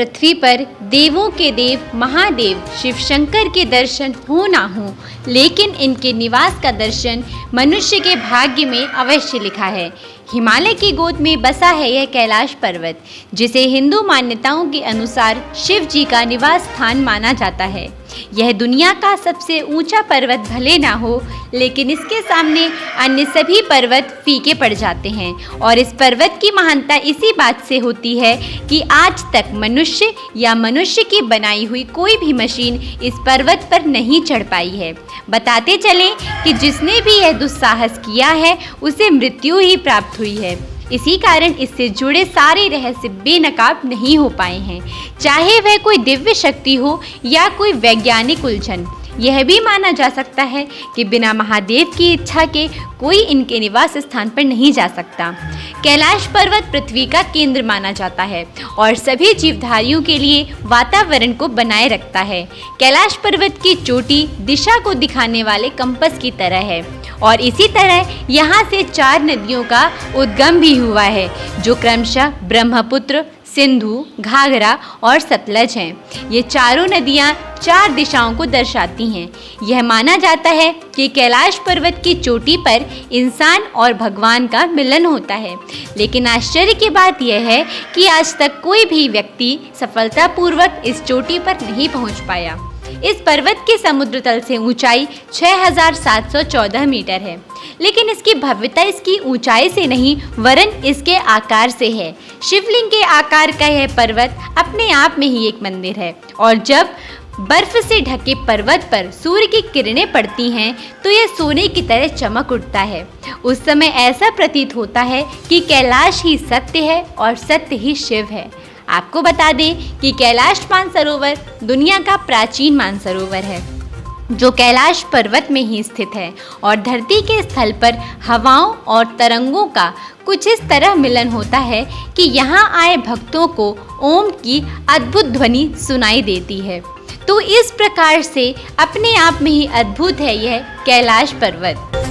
पृथ्वी पर देवों के देव महादेव शिव शंकर के दर्शन हो ना हो, लेकिन इनके निवास का दर्शन मनुष्य के भाग्य में अवश्य लिखा है। हिमालय की गोद में बसा है यह कैलाश पर्वत, जिसे हिंदू मान्यताओं के अनुसार शिव जी का निवास स्थान माना जाता है। यह दुनिया का सबसे ऊंचा पर्वत भले ना हो, लेकिन इसके सामने अन्य सभी पर्वत फीके पड़ जाते हैं। और इस पर्वत की महानता इसी बात से होती है कि आज तक मनुष्य या मनुष्य की बनाई हुई कोई भी मशीन इस पर्वत पर नहीं चढ़ पाई है। बताते चलें कि जिसने भी यह दुस्साहस किया है उसे मृत्यु ही प्राप्त हुई है। इसी कारण इससे जुड़े सारे रहस्य बेनकाब नहीं हो पाए हैं, चाहे वह कोई दिव्य शक्ति हो या कोई वैज्ञानिक उलझन। यह भी माना जा सकता है कि बिना महादेव की इच्छा के कोई इनके निवास स्थान पर नहीं जा सकता। कैलाश पर्वत पृथ्वी का केंद्र माना जाता है और सभी जीवधारियों के लिए वातावरण को बनाए रखता है। कैलाश पर्वत की चोटी दिशा को दिखाने वाले कंपास की तरह है और इसी तरह यहाँ से 4 नदियों का उद्गम भी हुआ है, जो क्रमशः ब्रह्मपुत्र, सिंधु, घाघरा और सतलज हैं। ये चारों नदियाँ 4 दिशाओं को दर्शाती हैं। यह माना जाता है कि कैलाश पर्वत की चोटी पर इंसान और भगवान का मिलन होता है। लेकिन आश्चर्य की बात यह है कि आज तक कोई भी व्यक्ति सफलतापूर्वक इस चोटी पर नहीं पहुंच पाया। इस पर्वत के समुद्र तल से ऊंचाई 6714 मीटर है, लेकिन इसकी भव्यता इसकी ऊंचाई से नहीं वरन इसके आकार से है। शिवलिंग के आकार का यह पर्वत अपने आप में ही एक मंदिर है और जब बर्फ से ढके पर्वत पर सूर्य की किरणें पड़ती हैं तो यह सोने की तरह चमक उठता है। उस समय ऐसा प्रतीत होता है कि कैलाश ही सत्य है और सत्य ही शिव है। आपको बता दें कि कैलाश मानसरोवर दुनिया का प्राचीन मानसरोवर है, जो कैलाश पर्वत में ही स्थित है और धरती के स्थल पर हवाओं और तरंगों का कुछ इस तरह मिलन होता है कि यहाँ आए भक्तों को ओम की अद्भुत ध्वनि सुनाई देती है। तो इस प्रकार से अपने आप में ही अद्भुत है यह कैलाश पर्वत।